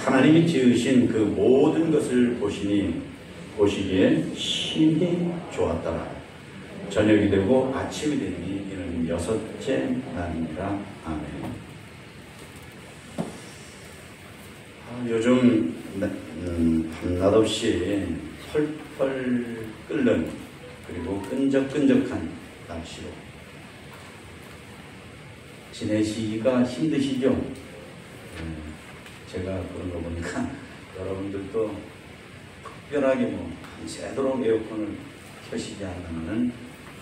하나님이 지으신 그 모든 것을 보시기에 심히 좋았더라. 저녁이 되고 아침이 되니 이는 여섯째 날이니라. 아멘. 요즘 밤낮없이 펄펄 끓는 그리고 끈적끈적한 날씨로 지내시기가 힘드시죠? 제가 그런 거 보니까 여러분들도 특별하게 밤새도록 에어컨을 켜시지 않으면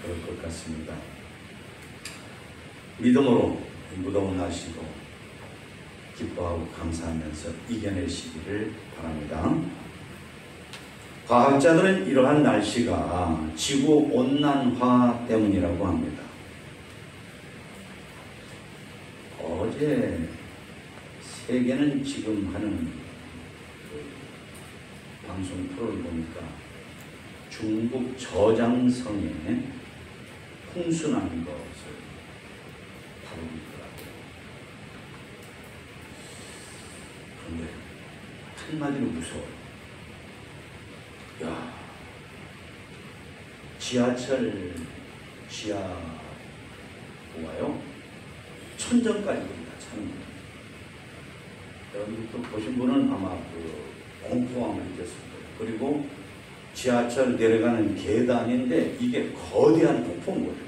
그럴 것 같습니다. 믿음으로 무더운 날씨도 기뻐하고 감사하면서 이겨내시기를 바랍니다. 과학자들은 이러한 날씨가 지구온난화 때문이라고 합니다. 어제 세계는 지금 하는 방송 프로를 보니까 중국 저장성에 홍수난 것을 다루고 있더라고요. 그런데 한마디로 무서워요. 야, 지하철 지하보가요 천정까지 차는 거예요. 여러분도 보신 분은 아마 공포감을 느꼈을 거예요. 그리고 지하철 내려가는 계단인데 이게 거대한 폭포인 거예요.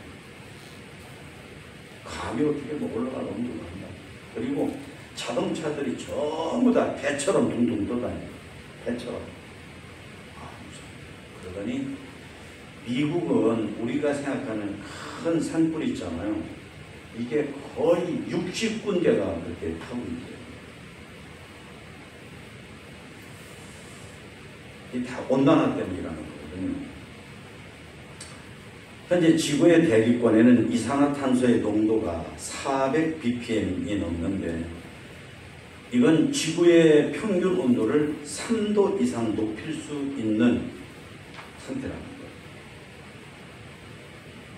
감이 어떻게 올라갈 엄두가 안 나요. 그리고 자동차들이 전부 다 배처럼 둥둥 떠다녀요. 배처럼. 그러더니 미국은 우리가 생각하는 큰 산불 있잖아요. 이게 거의 60군데가 그렇게 타고 있어요. 이게 다 온난화 때문에 일어나는 거거든요. 현재 지구의 대기권에는 이산화탄소의 농도가 400ppm이 넘는데 이건 지구의 평균 온도를 3도 이상 높일 수 있는 상태라는 거예요.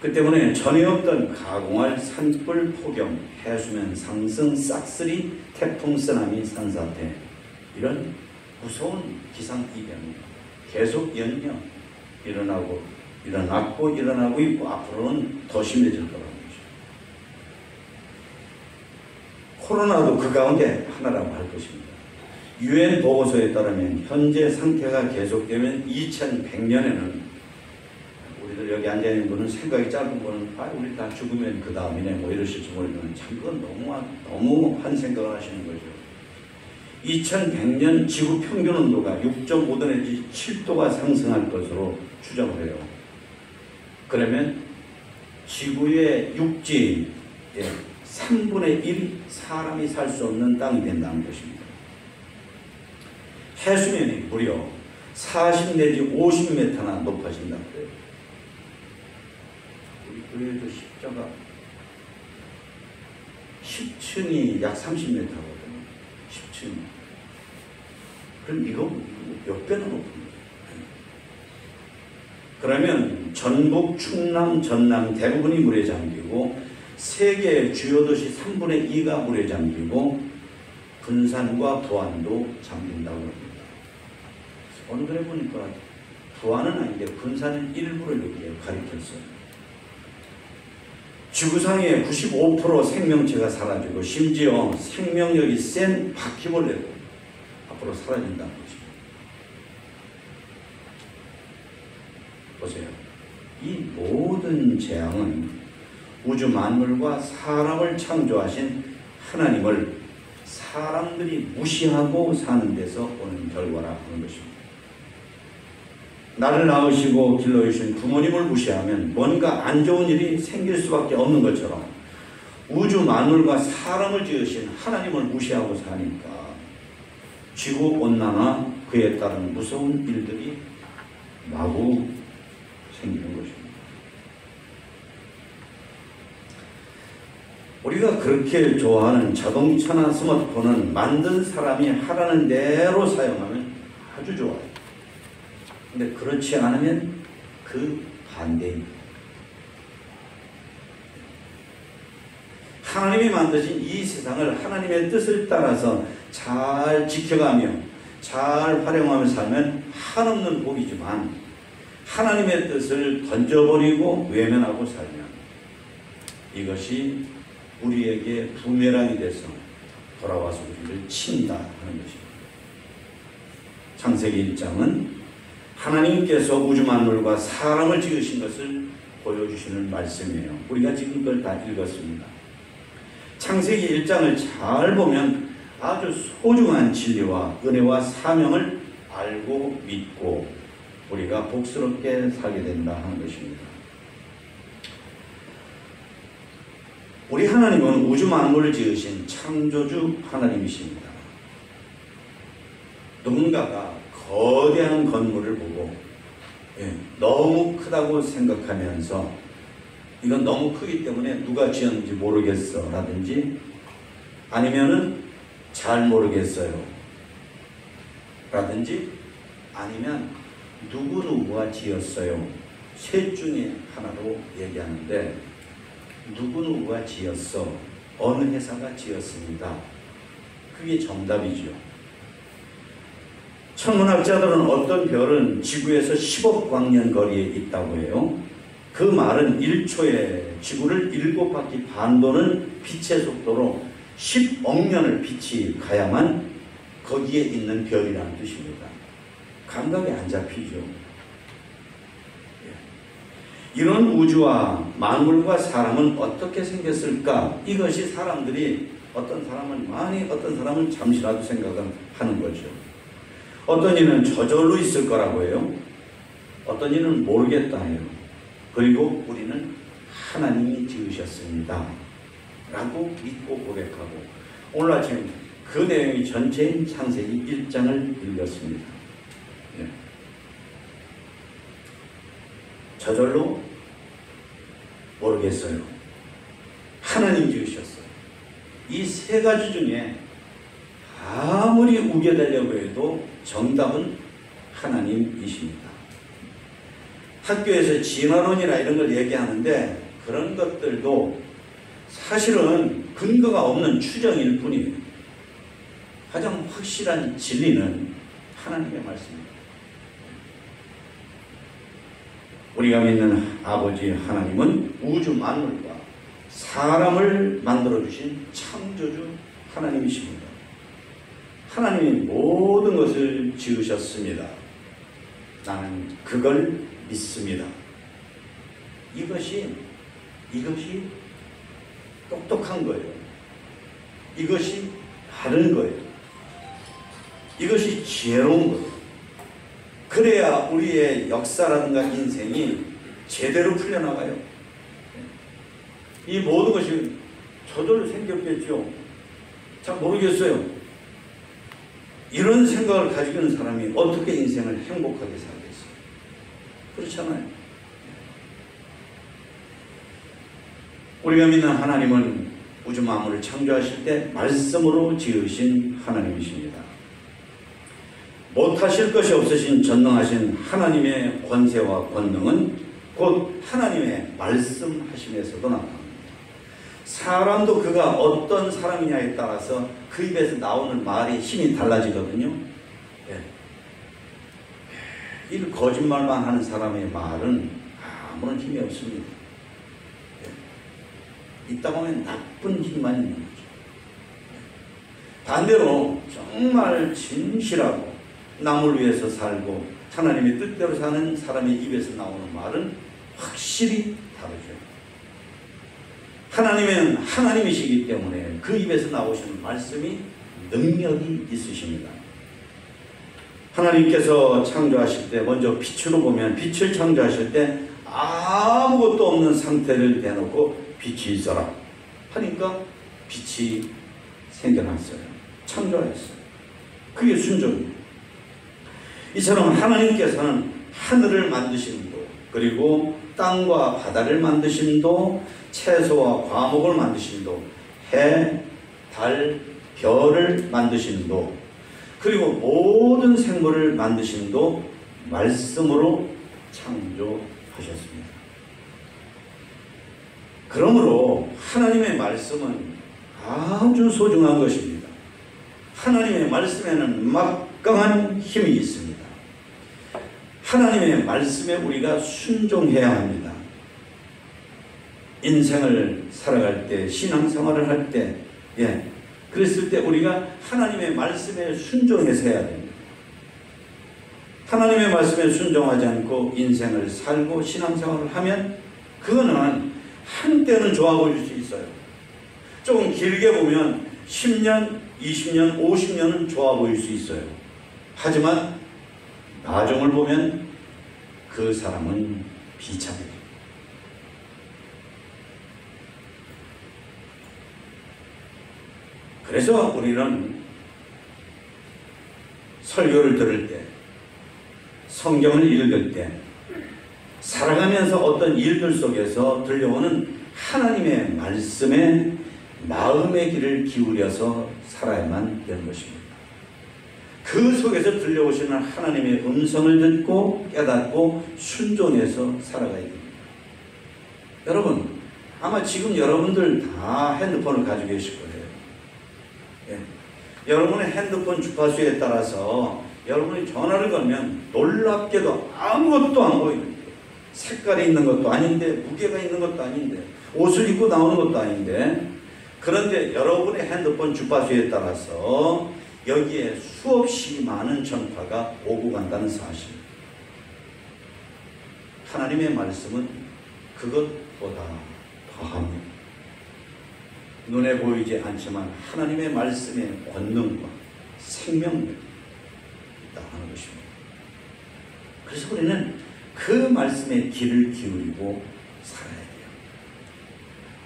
그 때문에 전에 없던 가공할 산불, 폭염, 해수면 상승, 싹쓸이, 태풍, 쓰나미, 산사태 이런 무서운 기상이변이 계속 연이어 일어나고 있고 앞으로는 더 심해질 거라는 거죠. 코로나도 그 가운데 하나라고 할 것입니다. UN 보고서에 따르면 현재 상태가 계속되면 2100년에는 우리들 여기 앉아있는 분은 생각이 짧은 분은 우리 다 죽으면 그 다음이네 이러실지 모르지만 참 그건 너무한 생각을 하시는 거죠. 2100년 지구 평균 온도가 6.5도 내지 7도가 상승할 것으로 추정을 해요. 그러면 지구의 육지의 3분의 1이 사람이 살 수 없는 땅이 된다는 것입니다. 해수면이 무려 40 내지 50m나 높아진다고 해요. 우리 교회도 십자가 10층이 약 30m거든요. 10층. 그럼 이거 몇 배나 높은 거예요. 그러면 전북, 충남, 전남 대부분이 물에 잠기고 세계의 주요 도시 3분의 2가 물에 잠기고 분산과 부안도 잠긴다고 합니다. 오늘에 보니까 부안은 아닌데 분산은 일부를 이렇게 가리켰어요. 지구상의 95% 생명체가 사라지고 심지어 생명력이 센 바퀴벌레도 앞으로 사라진다는 것입니다. 보세요. 이 모든 재앙은 우주 만물과 사람을 창조하신 하나님을 사람들이 무시하고 사는 데서 오는 결과라 하는 것입니다. 나를 낳으시고 길러주신 부모님을 무시하면 뭔가 안 좋은 일이 생길 수밖에 없는 것처럼 우주 만물과 사람을 지으신 하나님을 무시하고 사니까 지구온난화 그에 따른 무서운 일들이 마구 생기는 것입니다. 우리가 그렇게 좋아하는 자동차나 스마트폰은 만든 사람이 하라는 대로 사용하면 아주 좋아요. 근데 그렇지 않으면 그 반대입니다. 하나님이 만드신 이 세상을 하나님의 뜻을 따라서 잘 지켜가며 잘 활용하며 살면 한없는 복이지만, 하나님의 뜻을 던져버리고 외면하고 살면 이것이 우리에게 부메랑이 돼서 돌아와서 우리를 친다 하는 것입니다. 창세기 1장은 하나님께서 우주 만물과 사람을 지으신 것을 보여주시는 말씀이에요. 우리가 지금 그걸 다 읽었습니다. 창세기 1장을 잘 보면 아주 소중한 진리와 은혜와 사명을 알고 믿고 우리가 복스럽게 살게 된다 하는 것입니다. 우리 하나님은 우주 만물을 지으신 창조주 하나님이십니다. 누군가가 거대한 건물을 보고 너무 크다고 생각하면서 이건 너무 크기 때문에 누가 지었는지 모르겠어 라든지, 아니면은 잘 모르겠어요 라든지, 아니면 누구누구가 지었어요, 셋 중에 하나로 얘기하는데, 누구누구가 지었어, 어느 회사가 지었습니다, 그게 정답이죠. 천문학자들은 어떤 별은 지구에서 10억 광년 거리에 있다고 해요. 그 말은 1초에 지구를 7바퀴 반 도는 빛의 속도로 10억 년을 빛이 가야만 거기에 있는 별이라는 뜻입니다. 감각이 안 잡히죠. 이런 우주와 만물과 사람은 어떻게 생겼을까? 이것이 사람들이, 어떤 사람은 많이, 어떤 사람은 잠시라도 생각하는 거죠. 어떤 이는 저절로 있을 거라고 해요. 어떤 이는 모르겠다 해요. 그리고 우리는 하나님이 지으셨습니다 라고 믿고 고백하고, 오늘 아침 그 내용이 전체인 창세기 1장을 읽었습니다. 저절로 모르겠어요, 하나님 지으셨어요. 이 세 가지 중에 아무리 우겨대려고 해도 정답은 하나님이십니다. 학교에서 진화론이나 이런 걸 얘기하는데 그런 것들도 사실은 근거가 없는 추정일 뿐이에요. 가장 확실한 진리는 하나님의 말씀입니다. 우리가 믿는 아버지 하나님은 우주 만물과 사람을 만들어주신 창조주 하나님이십니다. 하나님이 모든 것을 지으셨습니다. 나는 그걸 믿습니다. 이것이 똑똑한 거예요. 이것이 바른 거예요. 이것이 지혜로운 거예요. 그래야 우리의 역사라든가 인생이 제대로 풀려나가요. 이 모든 것이 저절로 생겼겠죠. 잘 모르겠어요. 이런 생각을 가지고 있는 사람이 어떻게 인생을 행복하게 살겠어요? 그렇잖아요. 우리가 믿는 하나님은 우주 만물을 창조하실 때 말씀으로 지으신 하나님이십니다. 못하실 것이 없으신 전능하신 하나님의 권세와 권능은 곧 하나님의 말씀하심에서도 나타납니다. 사람도 그가 어떤 사람이냐에 따라서 그 입에서 나오는 말이 힘이 달라지거든요. 이 거짓말만 하는 사람의 말은 아무런 힘이 없습니다. 있다 보면 나쁜 힘만 있는 거죠. 반대로 정말 진실하고 남을 위해서 살고 하나님의 뜻대로 사는 사람의 입에서 나오는 말은 확실히 다르죠. 하나님은 하나님이시기 때문에 그 입에서 나오시는 말씀이 능력이 있으십니다. 하나님께서 창조하실 때 먼저 빛으로 보면, 빛을 창조하실 때 아무것도 없는 상태를 대놓고 빛이 있어라 하니까 빛이 생겨났어요. 창조했어요. 그게 순종이에요. 이처럼 하나님께서는 하늘을 만드심도, 그리고 땅과 바다를 만드심도, 채소와 과목을 만드심도, 해, 달, 별을 만드심도, 그리고 모든 생물을 만드심도 말씀으로 창조하셨습니다. 그러므로 하나님의 말씀은 아주 소중한 것입니다. 하나님의 말씀에는 막강한 힘이 있습니다. 하나님의 말씀에 우리가 순종해야 합니다. 인생을 살아갈 때, 신앙생활을 할 때, 그랬을 때 우리가 하나님의 말씀에 순종해서 해야 됩니다. 하나님의 말씀에 순종하지 않고 인생을 살고 신앙생활을 하면 그거는 한때는 좋아 보일 수 있어요. 조금 길게 보면 10년, 20년, 50년은 좋아 보일 수 있어요. 하지만 나중을 보면 그 사람은 비참해요. 그래서 우리는 설교를 들을 때, 성경을 읽을 때, 살아가면서 어떤 일들 속에서 들려오는 하나님의 말씀에 마음의 귀를 기울여서 살아야만 되는 것입니다. 그 속에서 들려오시는 하나님의 음성을 듣고 깨닫고 순종해서 살아가야 됩니다. 여러분, 아마 지금 여러분들 다 핸드폰을 가지고 계실 거예요. 여러분의 핸드폰 주파수에 따라서 여러분이 전화를 걸면 놀랍게도 아무것도 안 보이는, 색깔이 있는 것도 아닌데, 무게가 있는 것도 아닌데, 옷을 입고 나오는 것도 아닌데, 그런데 여러분의 핸드폰 주파수에 따라서 여기에 수없이 많은 전파가 오고 간다는 사실. 하나님의 말씀은 그것보다 더합니다. 눈에 보이지 않지만 하나님의 말씀의 권능과 생명력이 있다 하는 것입니다. 그래서 우리는 그 말씀에 귀를 기울이고 살아야 돼요.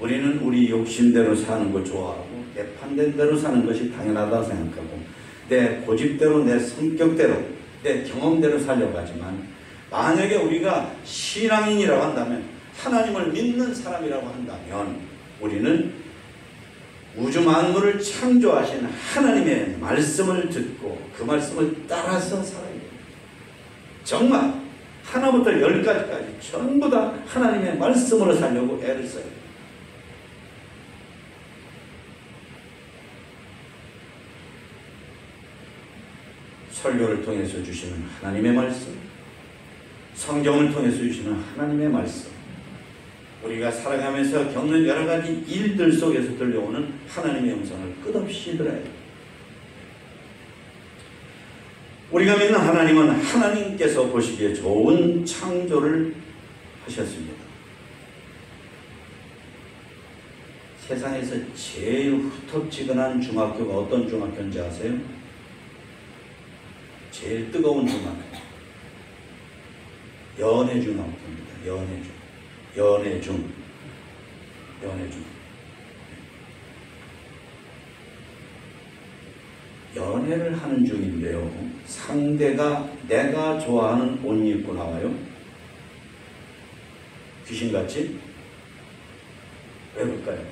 우리는 우리 욕심대로 사는 거 좋아하고 내 판단대로 사는 것이 당연하다고 생각하고 내 고집대로, 내 성격대로, 내 경험대로 살려고 하지만, 만약에 우리가 신앙인이라고 한다면, 하나님을 믿는 사람이라고 한다면, 우리는 우주 만물을 창조하신 하나님의 말씀을 듣고 그 말씀을 따라서 살아야 돼요. 정말 하나부터 10가지까지 전부 다 하나님의 말씀으로 살려고 애를 써요. 설교를 통해서 주시는 하나님의 말씀, 성경을 통해서 주시는 하나님의 말씀, 우리가 살아가면서 겪는 여러 가지 일들 속에서 들려오는 하나님의 음성을 끝없이 들어야 돼요. 우리가 믿는 하나님은 하나님께서 보시기에 좋은 창조를 하셨습니다. 세상에서 제일 후텁지근한 중학교가 어떤 중학교인지 아세요? 제일 뜨거운 중학교. 연해중학교입니다. 연해중. 연애를 하는 중인데요. 상대가 내가 좋아하는 옷 입고 나와요. 귀신같이? 왜 그럴까요?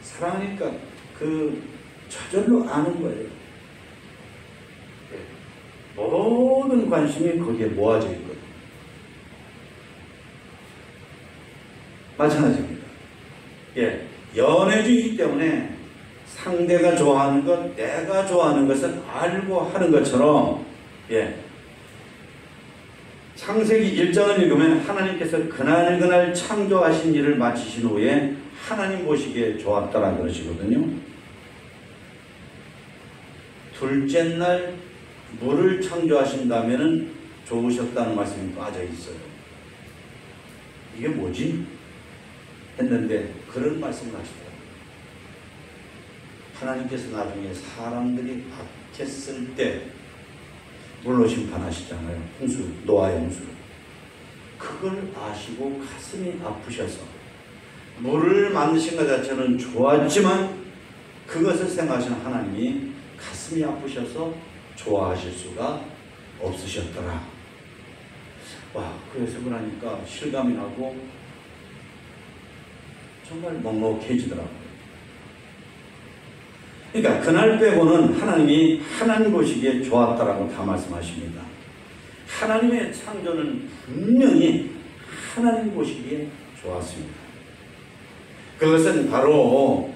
사랑하니까 그 저절로 아는 거예요. 모든 관심이 거기에 모아져 있거든요. 마찬가지입니다. 연애주의이기 때문에 상대가 좋아하는 것, 내가 좋아하는 것을 알고 하는 것처럼, 창세기 1장을 읽으면 하나님께서 그날 창조하신 일을 마치신 후에 하나님 보시기에 좋았다라는 것이거든요. 둘째 날 물을 창조하신다면 좋으셨다는 말씀이 빠져 있어요. 이게 뭐지? 했는데 그런 말씀을 하시더라고요. 하나님께서 나중에 사람들이 악했을 때 물로 심판하시잖아요. 노아의 홍수. 그걸 아시고 가슴이 아프셔서, 물을 만드신 것 자체는 좋았지만 그것을 생각하시는 하나님이 가슴이 아프셔서 좋아하실 수가 없으셨더라. 그 해석을 하니까 실감이 나고 정말 먹먹해지더라고요. 그러니까 그날 빼고는 하나님이 하나님 보시기에 좋았다라고 다 말씀하십니다. 하나님의 창조는 분명히 하나님 보시기에 좋았습니다. 그것은 바로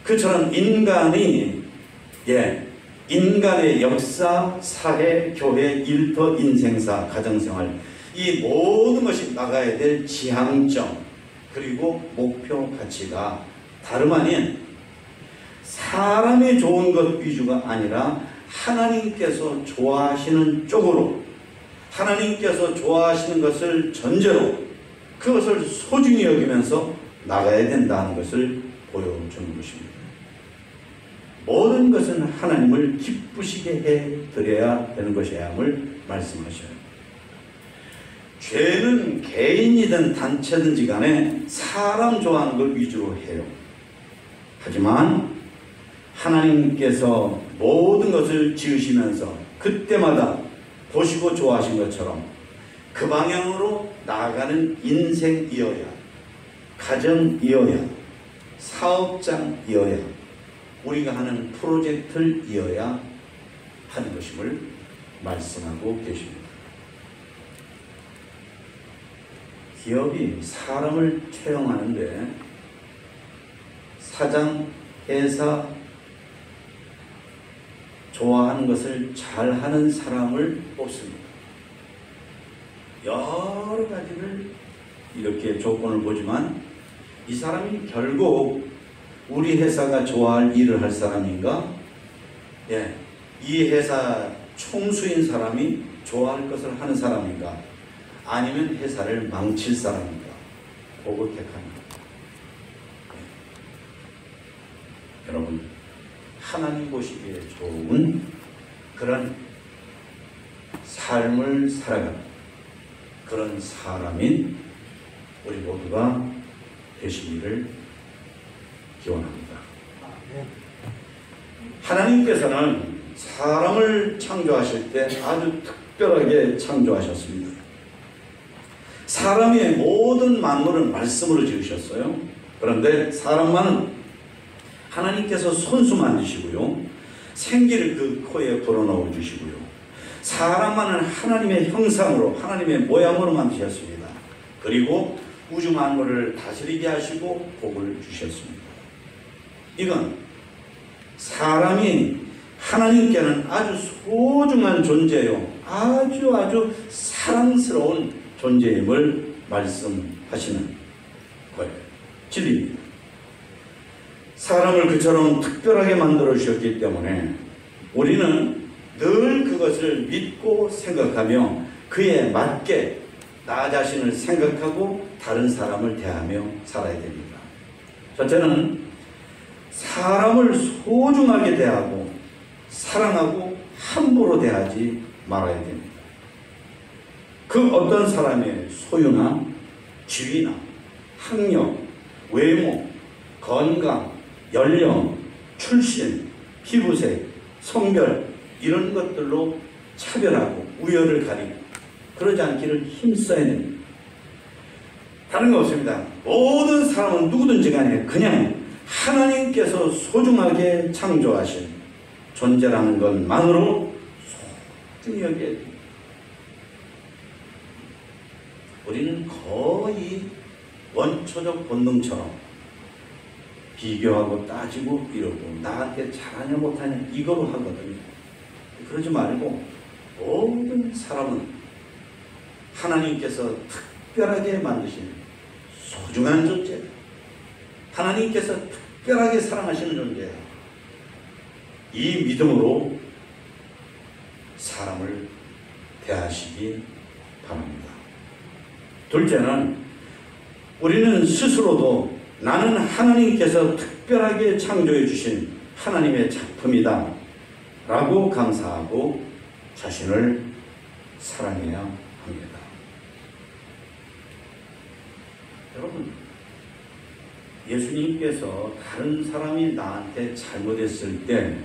그처럼 인간의 역사, 사회, 교회, 일터, 인생사, 가정생활 이 모든 것이 나가야 될 지향점 그리고 목표 가치가 다름 아닌 사람이 좋은 것 위주가 아니라 하나님께서 좋아하시는 쪽으로 하나님께서 좋아하시는 것을 전제로 그것을 소중히 여기면서 나가야 된다는 것을 보여주는 것입니다. 모든 것은 하나님을 기쁘시게 해드려야 되는 것이야함을 말씀하셔요. 죄는 개인이든 단체든지 간에 사람 좋아하는 걸 위주로 해요. 하지만 하나님께서 모든 것을 지으시면서 그때마다 보시고 좋아하신 것처럼 그 방향으로 나아가는 인생이어야, 가정이어야, 사업장이어야, 우리가 하는 프로젝트이어야 하는 것임을 말씀하고 계십니다. 기업이 사람을 채용하는데 사장, 회사 좋아하는 것을 잘하는 사람을 뽑습니다. 여러 가지를 이렇게 조건을 보지만 이 사람이 결국 우리 회사가 좋아할 일을 할 사람인가? 이 회사 총수인 사람이 좋아할 것을 하는 사람인가? 아니면 회사를 망칠 사람인가? 그걸 택합니다. 여러분, 하나님 보시기에 좋은 그런 삶을 살아가는 그런 사람인 우리 모두가 되시기를 기원합니다. 하나님께서는 사람을 창조하실 때 아주 특별하게 창조하셨습니다. 사람의 모든 만물은 말씀으로 지으셨어요. 그런데 사람만은 하나님께서 손수 만드시고요. 생기를 그 코에 불어넣어 주시고요. 사람만은 하나님의 형상으로 하나님의 모양으로 만드셨습니다. 그리고 우주 만물을 다스리게 하시고 복을 주셨습니다. 이건 사람이 하나님께는 아주 소중한 존재요. 아주 사랑스러운 존재임을 말씀하시는 거예요. 진리입니다. 사람을 그처럼 특별하게 만들어 주셨기 때문에 우리는 늘 그것을 믿고 생각하며 그에 맞게 나 자신을 생각하고 다른 사람을 대하며 살아야 됩니다. 첫째는 사람을 소중하게 대하고 사랑하고 함부로 대하지 말아야 됩니다. 그 어떤 사람의 소유나 지위나 학력, 외모, 건강, 연령, 출신, 피부색, 성별 이런 것들로 차별하고 우열을 가리고 그러지 않기를 힘써야 됩니다. 다른 거 없습니다. 모든 사람은 누구든지 간에 그냥 하나님께서 소중하게 창조하신 존재라는 것만으로 소중히 여겨야 됩니다. 우리는 거의 원초적 본능처럼 비교하고 따지고 이러고 나한테 잘하냐 못하냐 이거로 하거든요. 그러지 말고 모든 사람은 하나님께서 특별하게 만드신 소중한 존재, 하나님께서 특별하게 사랑하시는 존재, 이 믿음으로 사람을 대하시기 바랍니다. 둘째는 우리는 스스로도 나는 하나님께서 특별하게 창조해 주신 하나님의 작품이다 라고 감사하고 자신을 사랑해야 합니다. 여러분, 예수님께서 다른 사람이 나한테 잘못했을 때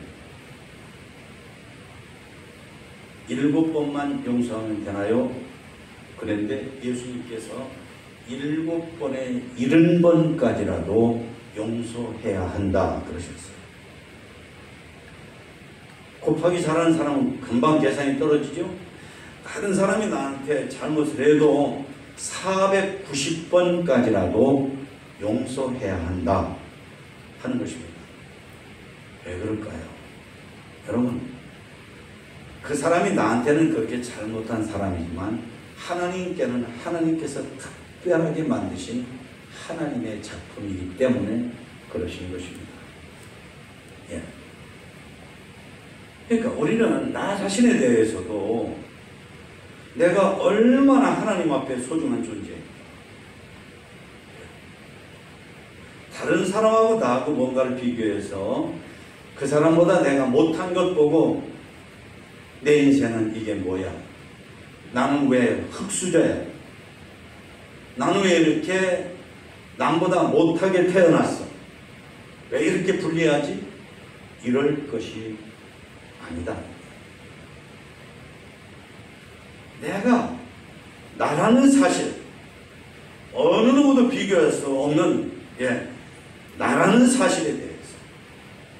7번만 용서하면 되나요? 그런데 예수님께서 7번에 70번까지라도 용서해야 한다 그러셨어요. 곱하기 잘하는 사람은 금방 계산이 떨어지죠. 다른 사람이 나한테 잘못을 해도 490번까지라도 용서해야 한다 하는 것입니다. 왜 그럴까요? 여러분, 그 사람이 나한테는 그렇게 잘못한 사람이지만 하나님께는 하나님께서 특별하게 만드신 하나님의 작품이기 때문에 그러신 것입니다. 예. 그러니까 우리는 나 자신에 대해서도 내가 얼마나 하나님 앞에 소중한 존재예요. 다른 사람하고 나하고 뭔가를 비교해서 그 사람보다 내가 못한 것 보고 내 인생은 이게 뭐야? 나는 왜 흙수저야? 나는 왜 이렇게 남보다 못하게 태어났어? 왜 이렇게 불리하지? 이럴 것이 아니다. 내가 나라는 사실, 어느 누구도 비교할 수 없는 나라는 사실에 대해서,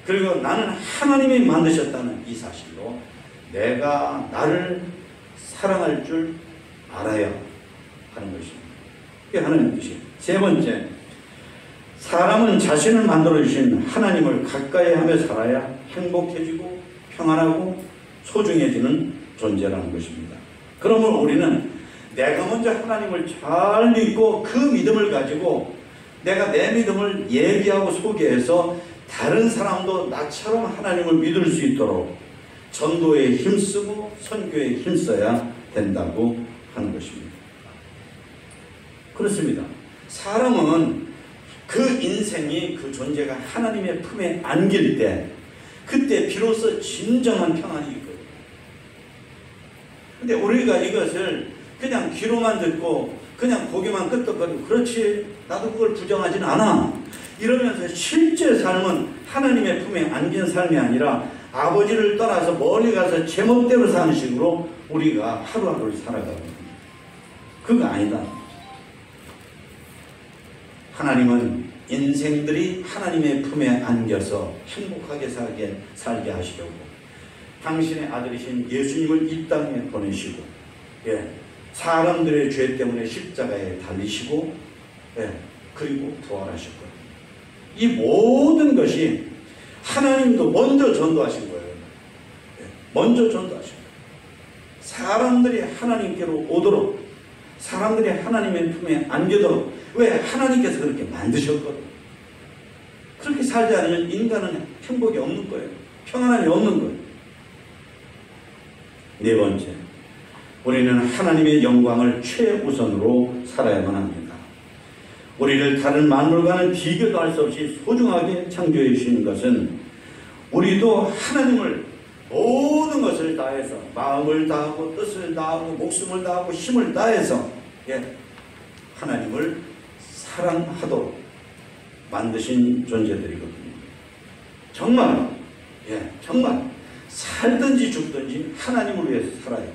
그리고 나는 하나님이 만드셨다는 이 사실로 내가 나를 사랑할 줄 알아야 하는 것입니다. 이게 하나님의 뜻이에요. 세 번째, 사람은 자신을 만들어주신 하나님을 가까이 하며 살아야 행복해지고 평안하고 소중해지는 존재라는 것입니다. 그러면 우리는 내가 먼저 하나님을 잘 믿고 그 믿음을 가지고 내가 내 믿음을 얘기하고 소개해서 다른 사람도 나처럼 하나님을 믿을 수 있도록 전도에 힘쓰고 선교에 힘써야 된다고 하는 것입니다. 그렇습니다. 사람은 그 인생이, 그 존재가 하나님의 품에 안길 때 그때 비로소 진정한 평안이 있거든요. 근데 우리가 이것을 그냥 귀로만 듣고 그냥 고개만 끄덕거리고 그렇지 나도 그걸 부정하지는 않아 이러면서 실제 삶은 하나님의 품에 안긴 삶이 아니라 아버지를 떠나서 멀리 가서 제멋대로 사는 식으로 우리가 하루하루를 살아가거든요. 그거 아니다. 하나님은 인생들이 하나님의 품에 안겨서 행복하게 살게 하시려고 당신의 아들이신 예수님을 이 땅에 보내시고 사람들의 죄 때문에 십자가에 달리시고 그리고 부활하셨거든요. 이 모든 것이 하나님도 먼저 전도하신 거예요. 먼저 전도하신 거예요. 사람들이 하나님께로 오도록, 사람들이 하나님의 품에 안겨도록. 왜? 하나님께서 그렇게 만드셨거든요. 그렇게 살지 않으면 인간은 행복이 없는 거예요. 평안함이 없는 거예요. 네 번째, 우리는 하나님의 영광을 최우선으로 살아야만 합니다. 우리를 다른 만물과는 비교도 할 수 없이 소중하게 창조해 주신 것은 우리도 하나님을 모든 것을 다해서 마음을 다하고 뜻을 다하고 목숨을 다하고 힘을 다해서 하나님을 사랑하도록 만드신 존재들이거든요. 정말 정말 살든지 죽든지 하나님을 위해서 살아야 돼요.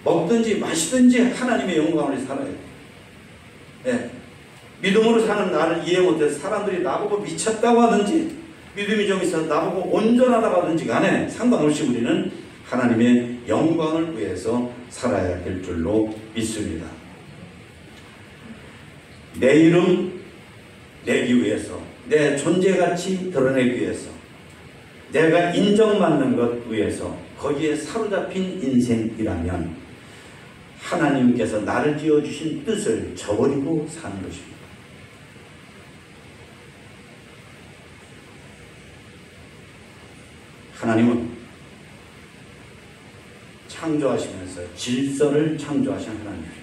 먹든지 마시든지 하나님의 영광을 살아야 돼요. 믿음으로 사는 나를 이해 못해서 사람들이 나보고 미쳤다고 하든지 믿음이 좀 있어서 나보고 온전하다고 하든지 간에 상관없이 우리는 하나님의 영광을 위해서 살아야 될 줄로 믿습니다. 내 이름 내기 위해서, 내 존재가치 드러내기 위해서, 내가 인정받는 것 위해서 거기에 사로잡힌 인생이라면 하나님께서 나를 지어주신 뜻을 저버리고 사는 것입니다. 하나님은 창조하시면서 질서를 창조하신 하나님입니다.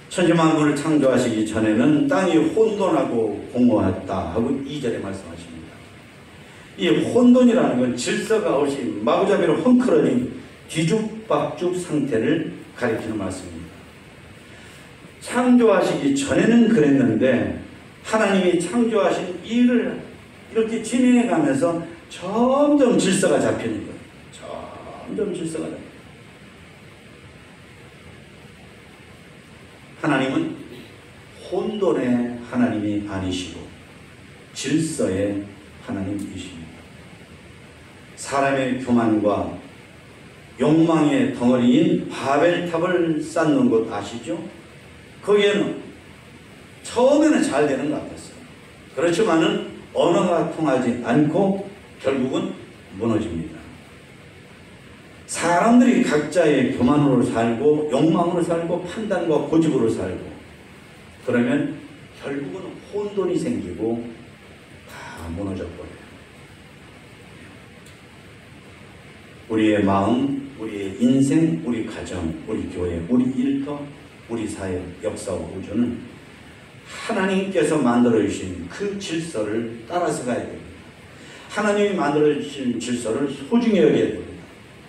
천지만물을 창조하시기 전에는 땅이 혼돈하고 공허했다 하고 2절에 말씀하십니다. 이 혼돈이라는 건 질서가 없이 마구잡이로 헝클어진 뒤죽박죽 상태를 가리키는 말씀입니다. 창조하시기 전에는 그랬는데 하나님이 창조하신 일을 이렇게 진행해 가면서 점점 질서가 잡히는 거예요. 점점 질서가 잡혀요. 하나님은 혼돈의 하나님이 아니시고 질서의 하나님이십니다. 사람의 교만과 욕망의 덩어리인 바벨탑을 쌓는 곳 아시죠? 거기에는 처음에는 잘 되는 것 같았어요. 그렇지만은 언어가 통하지 않고 결국은 무너집니다. 사람들이 각자의 교만으로 살고 욕망으로 살고 판단과 고집으로 살고 그러면 결국은 혼돈이 생기고 다 무너져 버려요. 우리의 마음, 우리의 인생, 우리 가정, 우리 교회, 우리 일터, 우리 사회, 역사와 우주는 하나님께서 만들어주신 그 질서를 따라서 가야 됩니다. 하나님이 만들어주신 질서를 소중히 여겨야 됩니다.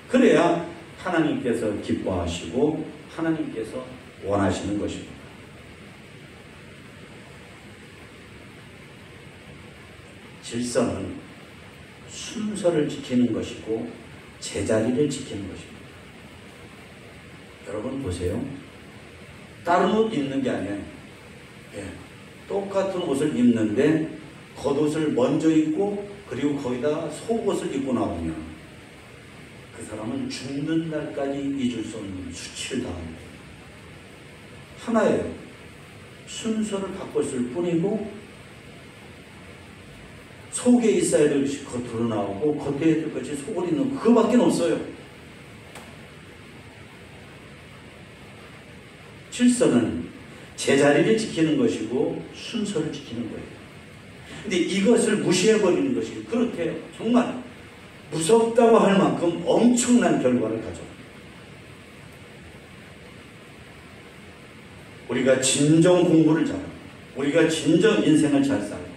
그래야 하나님께서 기뻐하시고 하나님께서 원하시는 것입니다. 질서는 순서를 지키는 것이고 제자리를 지키는 것입니다. 여러분 보세요. 다른 옷 입는 게 아니에요. 똑같은 옷을 입는데 겉옷을 먼저 입고 그리고 거기다 속옷을 입고 나오면 그 사람은 죽는 날까지 잊을 수 없는 수치를 당합니다. 하나예요. 순서를 바꿨을 뿐이고 속에 있어야 될 것이 겉으로 나오고 겉에 있을 것이 속으로 있는 그거밖에 없어요. 질서는 제자리를 지키는 것이고 순서를 지키는 거예요. 근데 이것을 무시해버리는 것이 그렇게 정말 무섭다고 할 만큼 엄청난 결과를 가져옵니다. 우리가 진정 공부를 잘하고 우리가 진정 인생을 잘 살고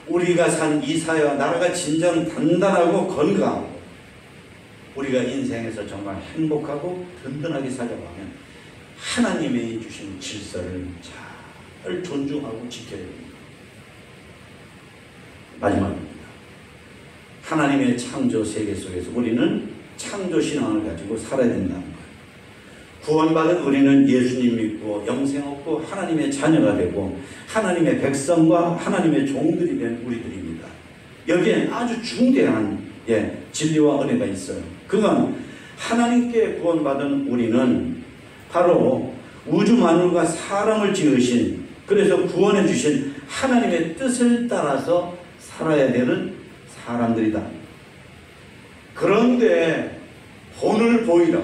우리가 산 이 사회와 나라가 진정 단단하고 건강하고 우리가 인생에서 정말 행복하고 든든하게 살아가면 하나님이 주신 질서를 잘 존중하고 지켜야 됩니다. 마지막입니다. 하나님의 창조 세계 속에서 우리는 창조 신앙을 가지고 살아야 된다는 거예요. 구원받은 우리는 예수님 믿고 영생 얻고 하나님의 자녀가 되고 하나님의 백성과 하나님의 종들이 된 우리들입니다. 여기에 아주 중대한 진리와 은혜가 있어요. 그건 하나님께 구원받은 우리는 바로 우주 만물과 사람을 지으신 그래서 구원해 주신 하나님의 뜻을 따라서 살아야 되는 사람들이다. 그런데 본을 보이라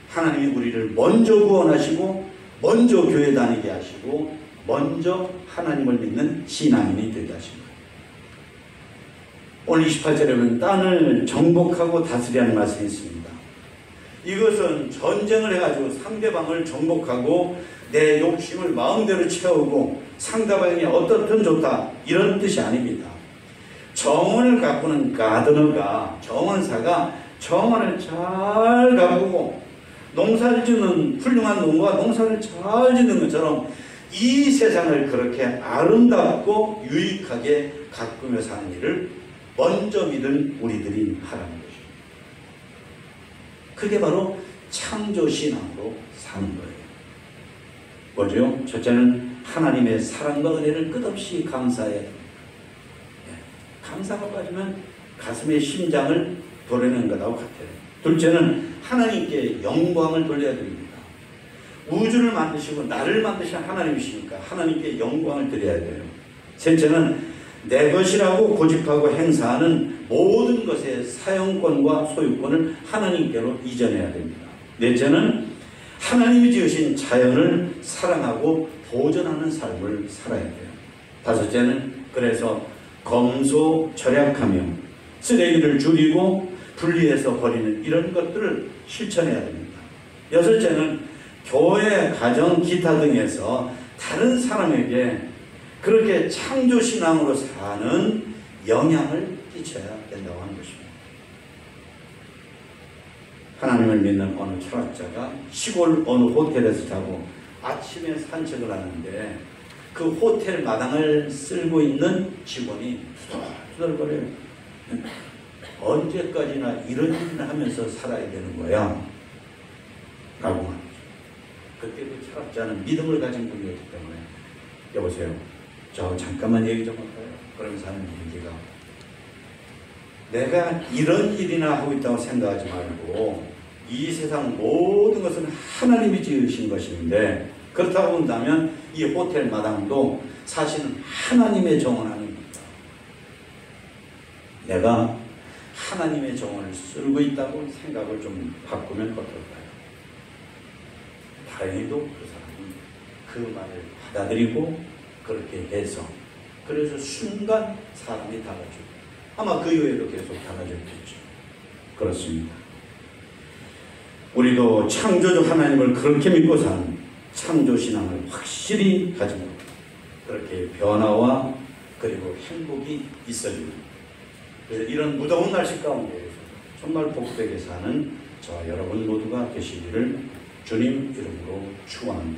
하나님이 우리를 먼저 구원하시고 먼저 교회 다니게 하시고 먼저 하나님을 믿는 신앙인이 되게 하신 거예요. 오늘 28절에 보면 땅을 정복하고 다스리라는 말씀이 있습니다. 이것은 전쟁을 해가지고 상대방을 정복하고 내 욕심을 마음대로 채우고 상대방이 어떻든 좋다 이런 뜻이 아닙니다. 정원을 가꾸는 가드너가 정원사가 정원을 잘 가꾸고 농사를 짓는 훌륭한 농부가 농사를 잘 짓는 것처럼 이 세상을 그렇게 아름답고 유익하게 가꾸며 사는 일을 먼저 믿은 우리들이 하라는 것입니다. 그게 바로 창조신앙으로 사는 거예요. 뭐죠? 첫째는 하나님의 사랑과 은혜를 끝없이 감사해야 됩니다. 감사가 빠지면 가슴의 심장을 도려내는 것하고 같아요. 둘째는 하나님께 영광을 돌려야 됩니다. 우주를 만드시고 나를 만드신 하나님이시니까 하나님께 영광을 드려야 돼요. 셋째는 내 것이라고 고집하고 행사하는 모든 것의 사용권과 소유권을 하나님께로 이전해야 됩니다. 넷째는 하나님이 지으신 자연을 사랑하고 보존하는 삶을 살아야 돼요. 다섯째는 그래서 검소 절약하며 쓰레기를 줄이고 분리해서 버리는 이런 것들을 실천해야 됩니다. 여섯째는 교회, 가정, 기타 등에서 다른 사람에게 그렇게 창조신앙으로 사는 영향을 끼쳐야 된다고 하는 것입니다. 하나님을 믿는 어느 철학자가 시골 어느 호텔에서 자고 아침에 산책을 하는데 그 호텔 마당을 쓸고 있는 직원이 투덜투덜거려요. 언제까지나 이런 일을 하면서 살아야 되는 거야? 라고 말이죠. 그때 그 철학자는 믿음을 가진 분이었기 때문에 여보세요. 저 잠깐만 얘기 좀 할까요? 그러면서 하는 얘기가 내가 이런 일이나 하고 있다고 생각하지 말고 이 세상 모든 것은 하나님이 지으신 것인데, 그렇다고 본다면 이 호텔 마당도 사실은 하나님의 정원하는 겁니다. 내가 하나님의 정원을 쓸고 있다고 생각을 좀 바꾸면 어떨까요? 다행히도 그 사람은 그 말을 받아들이고 그렇게 해서, 그래서 순간 사람이 달라지고, 아마 그 이후에도 계속 달라졌겠죠. 그렇습니다. 우리도 창조주 하나님을 그렇게 믿고 사는 창조신앙을 확실히 가지고 그렇게 변화와 그리고 행복이 있어집니다. 그래서 이런 무더운 날씨 가운데에서 정말 복되게 사는 저와 여러분 모두가 되시기를 주님 이름으로 축원합니다.